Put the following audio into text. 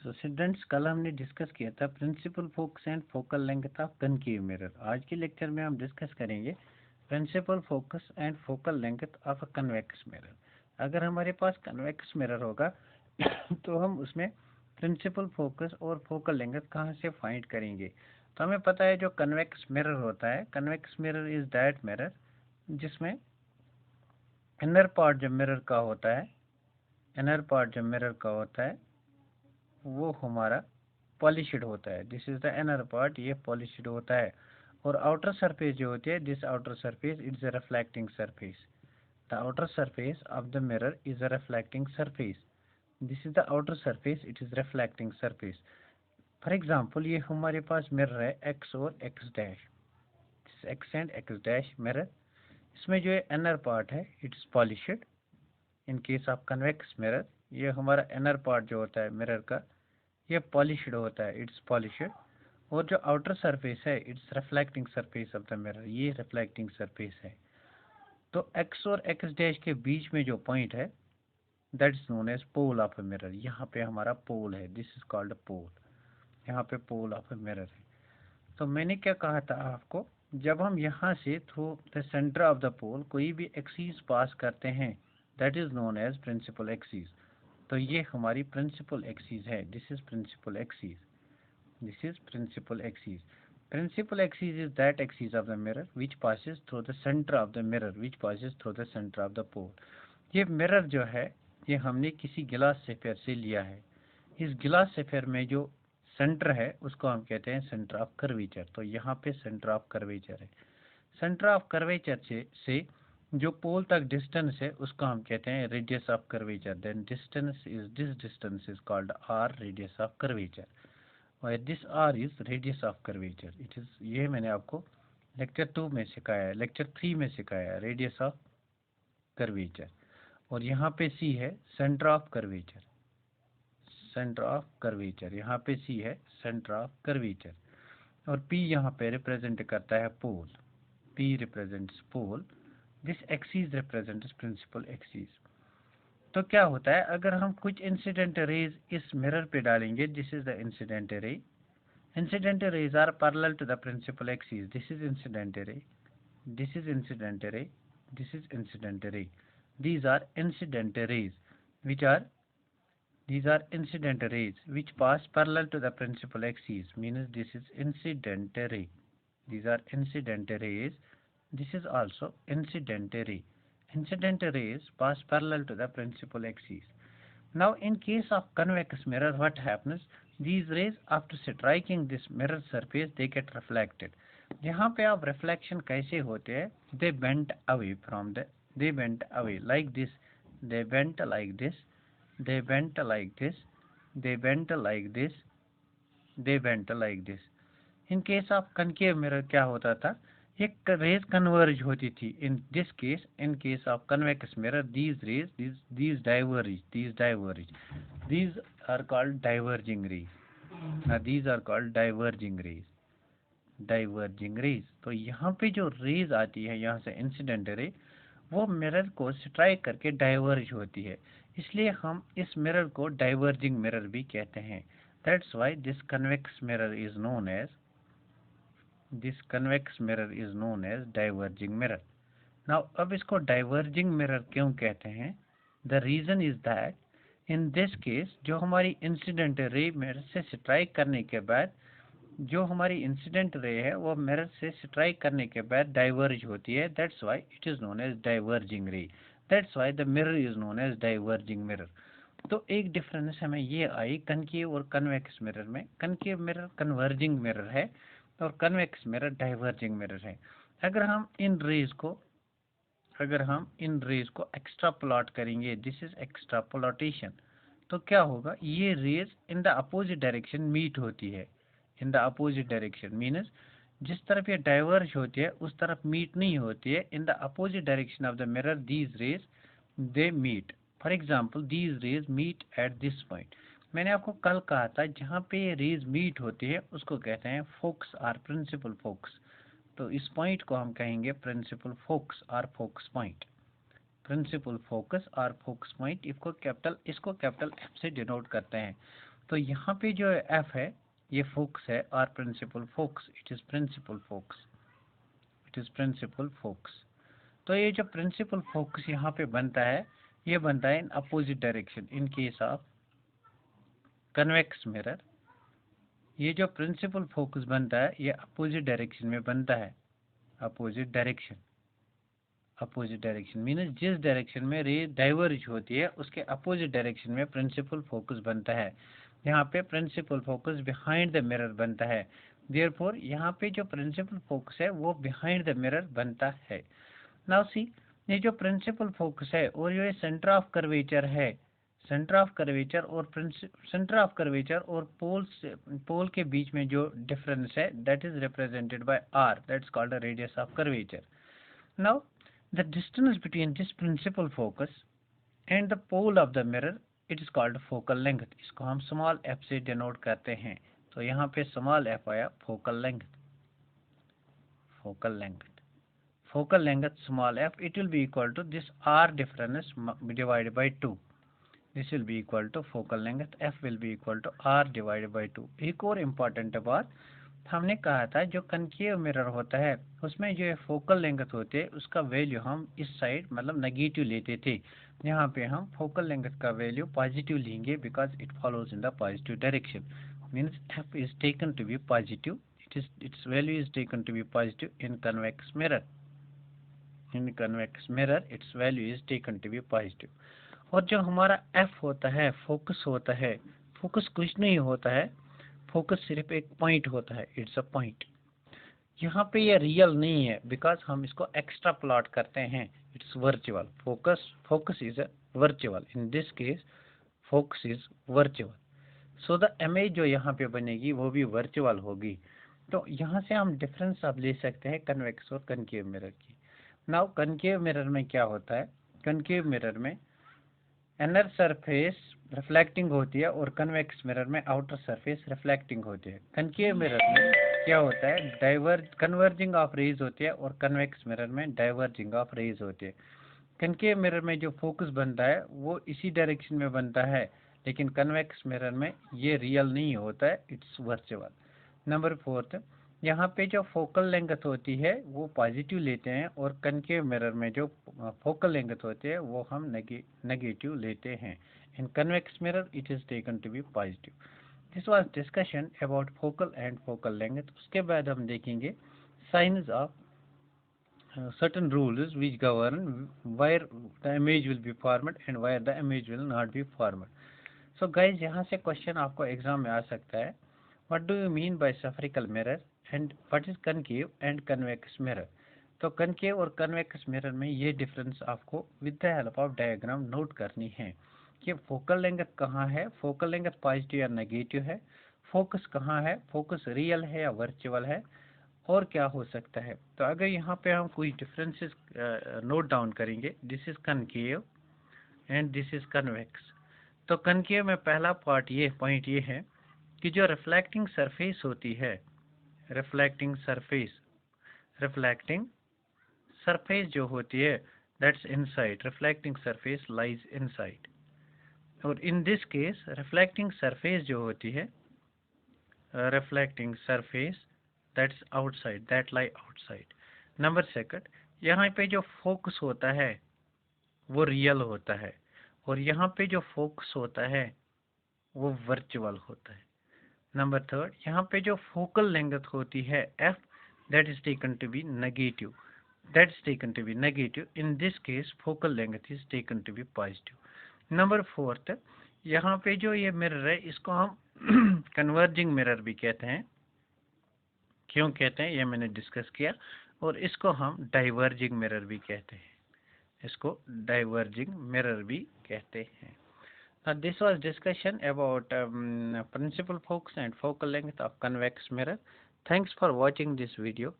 So students, कल हमने discuss किया था principal focus and focal length of concave mirror. आज के लेक्चर में हम डिस्कस करेंगे principal focus and focal length of a convex mirror. अगर हमारे पास कन्वेक्स मिरर होगा तो हम उसमें प्रिंसिपल फोकस और फोकल लेंथ कहाँ से फाइंड करेंगे। तो हमें पता है जो कन्वेक्स मिरर होता है, convex mirror is that mirror जिसमें इनर पार्ट जो मिरर का होता है, इनर पार्ट जो मिरर का होता है वो हमारा पॉलिश्ड होता है। This is the inner part, ये पॉलिश्ड होता है। और आउटर सरफेस जो होती है, this outer surface it's a reflecting surface. The outer surface of the mirror is a reflecting surface. This is the outer surface, it is reflecting surface. For example, ये हमारे पास mirror है x और x dash, x and x dash mirror. इसमें जो inner part है it's polished. In case of convex mirror, ये हमारा inner part जो होता है मिरर का, ये पॉलिश्ड होता है, इट्स पॉलिश्ड। और जो आउटर सरफेस है it's reflecting surface of the mirror, ये रिफ्लेक्टिंग सरफेस है। तो एक्स और एक्स डैश के बीच में जो पॉइंट है that is known as pole of a mirror. यहाँ पे हमारा पोल है, दिस इज कॉल्ड पोल। यहाँ पे पोल ऑफ अ मिरर है। तो मैंने क्या कहा था आपको, जब हम यहाँ से through the centre of the pole कोई भी एक्सिस पास करते हैं that is known as principal axis. तो ये हमारी प्रिंसिपल एक्सिस है, this is principal axis, this is principal axis. Principal axis is that axis of the mirror which passes through the center of the mirror, which passes through the center of the pole. ये mirror जो है ये हमने किसी गिलास सेफेयर से लिया है। इस गिलास सेफेयर में जो सेंटर है उसको हम कहते हैं सेंटर ऑफ कर्वेचर। तो यहाँ पे सेंटर ऑफ कर्वेचर है। सेंटर ऑफ कर्वेचर से जो पोल तक डिस्टेंस है उसको हम कहते हैं radius of curvature. Then distance is, this distance is called R, radius of curvature. और this R is radius of curvature. It is, ये मैंने आपको लेक्चर 2 में सिखाया है, लेक्चर 3 में सिखाया है, रेडियस ऑफ कर्वेचर। और यहाँ पे सी है centre of curvature, centre of curvature, यहाँ पे सी है सेंटर ऑफ कर्वेचर। और पी यहाँ पे रिप्रेजेंट करता है pole, P represents pole. This axis represents principal axis. तो क्या होता है अगर हम कुछ इंसिडेंट रेज इस मिरर पे डालेंगे, this is the incident ray. Incident rays are parallel to the principal axis. This is incident ray. This is incident ray. This is incident ray. These are incident rays, which are these are incident rays which pass parallel to the principal axis. Means this is incident ray. These are incident rays. This is also incident ray. Incident rays pass parallel to the principal axis. Now in case of convex mirror, what happens? These rays after striking this mirror surface they get reflected. यहाँ पे आप reflection कैसे होते हैं? They bent away from the, they bent away like this, they bent like this, they bent like this, they bent like this, they bent like this. In case of concave mirror क्या होता था, ये raise converge होती थी। इन this case, in case of convex mirror, these rays, these diverge, these are called diverging rays. Now these are called diverging rays, diverging rays। तो यहाँ पे जो रेज आती है यहाँ से इंसिडेंट रे, वो मिरर को स्ट्राइक करके डाइवर्ज होती है, इसलिए हम इस मिरर को डाइवर्जिंग मिरर भी कहते हैं। That's why this convex mirror is known as, this convex mirror is known as diverging mirror. Now अब इसको diverging mirror क्यों कहते हैं? The reason is that in this case जो हमारी इंसिडेंट रे मिरर से स्ट्राइक करने के बाद, जो हमारी इंसिडेंट रे है वो मिरर से स्ट्राइक करने के बाद डाइवर्ज होती है। That's why it is known as diverging ray. That's why the mirror is known as diverging mirror. तो एक डिफरेंस हमें ये आई कनकेव और कन्वेक्स मिरर में। कनकेव मिरर कन्वर्जिंग मिरर है और कन्वेक्स मिरर डाइवर्जिंग मिरर है। अगर हम इन रेज को, अगर हम इन रेज को एक्स्ट्रापोलेट करेंगे, दिस इज एक्स्ट्रापोलेटेशन, तो क्या होगा, ये rays in the opposite direction meet होती है। In the opposite direction means जिस तरफ ये डाइवर्ज होती है उस तरफ मीट नहीं होती है। In the opposite direction of the mirror these rays they meet. For example these rays meet at this point. मैंने आपको कल कहा था जहाँ पे ये रेज मीट होती है उसको कहते हैं फोकस और प्रिंसिपल फोकस। तो इस पॉइंट को हम कहेंगे प्रिंसिपल फोकस और फोकस पॉइंट। प्रिंसिपल फोकस और फोकस पॉइंट, इसको कैपिटल एफ से डिनोट करते हैं। तो यहाँ पे जो एफ है ये फोकस है और principal focus, it is principal focus, it is principal focus. तो ये जो प्रिंसिपल फोकस यहाँ पे बनता है, ये बनता है in opposite direction in case of convex mirror. ये जो प्रिंसिपल फोकस बनता है ये अपोजिट डायरेक्शन में बनता है, opposite direction, opposite direction means जिस डायरेक्शन में रे डाइवर्ज होती है उसके अपोजिट डायरेक्शन में प्रिंसिपल फोकस बनता है। यहाँ पे principal focus behind the mirror बनता है, देयरफॉर यहाँ पे जो प्रिंसिपल फोकस है वो बिहाइंड द मिरर बनता है। नाउ सी, ये जो प्रिंसिपल फोकस है और ये सेंटर ऑफ कर्वेचर है, सेंटर ऑफ कर्वेचर और सेंटर ऑफ कर्वेचर और पोल के बीच में जो डिफरेंस है that is represented by R, that's called the radius of curvature. Now the distance between this principal focus and the pole of the mirror it is called focal length, इसको हम small F से denote करते हैं। तो यहाँ पे small F आया focal length, focal length, focal length small f, it will be equal to this r difference divided by 2, this will be equal to focal length f will be equal to r divided by 2। एक और important बात, हमने कहा था जो concave mirror होता है उसमें जो फोकल लेंथ होती है उसका वैल्यू हम इस साइड मतलब नेगेटिव लेते थे, यहाँ पे हम फोकल लेंथ का वैल्यू पॉजिटिव लेंगे because it follows in the positive direction, means f is taken to be positive, its value is taken to be positive in convex mirror, in convex mirror its value is taken to be positive। और जो हमारा f होता है focus होता है, focus कुछ नहीं होता है, फोकस सिर्फ एक पॉइंट होता है, इट्स अ पॉइंट। यहाँ पे ये रियल नहीं है बिकॉज हम इसको एक्स्ट्रा प्लॉट करते हैं, it's virtual, focus is a virtual, in this case focus is virtual, so the image जो यहाँ पे बनेगी वो भी वर्चुअल होगी। तो यहाँ से हम डिफरेंस अब ले सकते हैं कन्वेक्स और कनकेव मिरर की। नाउ कनकेव मिरर में क्या होता है, कनकेव मिरर में इनर सरफेस रिफ्लेक्टिंग होती है और कन्वेक्स मिरर में आउटर सरफेस रिफ्लेक्टिंग होती है। कनकेव मिरर में क्या होता है, कन्वर्जिंग ऑफ रेज होती है और कन्वेक्स मिरर में डाइवर्जिंग ऑफ रेज होती है। कनकेव मिरर में जो फोकस बनता है वो इसी डायरेक्शन में बनता है, लेकिन कन्वेक्स मिरर में ये रियल नहीं होता है, इट्स वर्चुअल। नंबर 4, यहाँ पे जो फोकल लेंथ होती है वो पॉजिटिव लेते हैं और कनकेव मिरर में जो फोकल लेंथ होती है वो हम नेगेटिव लेते हैं। In convex mirror it is taken to be positive. This was discussion about focal and focal length. उसके बाद हम देखेंगे science of certain rules which govern where the image will be formed and where the image will not be formed। So guys, यहाँ से question आपको exam में आ सकता है, what do you mean by spherical mirror and what is concave and convex mirror। तो concave और convex mirror में ये डिफरेंस आपको with the help of diagram note करनी है कि फोकल लेंथ कहाँ है, फोकल लेंथ पॉजिटिव या नेगेटिव है, फोकस कहाँ है, फोकस रियल है या वर्चुअल है, और क्या हो सकता है। तो अगर यहाँ पे हम कुछ डिफरेंसेस नोट डाउन करेंगे, this is concave and this is convex. तो कनकेव में पहला पॉइंट ये है कि जो रिफ्लेक्टिंग सरफेस होती है, रिफ्लेक्टिंग सरफेस जो होती है that's inside, reflecting surface lies inside, और in this case reflecting surface जो होती है, reflecting surface that's outside, that lie outside. Number 2, यहाँ पे जो फोकस होता है वो रियल होता है और यहाँ पे जो फोकस होता है वो वर्चुअल होता है। नंबर 3, यहाँ पे जो फोकल लेंथ होती है f, that is taken to be negative, that's taken to be negative, in this case focal length is taken to be positive। Number 4, यहाँ पे जो ये मिरर है इसको हम कन्वर्जिंग मिरर भी कहते हैं। क्यों कहते हैं ये मैंने डिस्कस किया। और इसको हम डाइवर्जिंग मिरर भी कहते हैं, इसको डाइवर्जिंग मिरर भी कहते हैं। This was discussion about principal focus and focal length of convex mirror. Thanks for watching this video.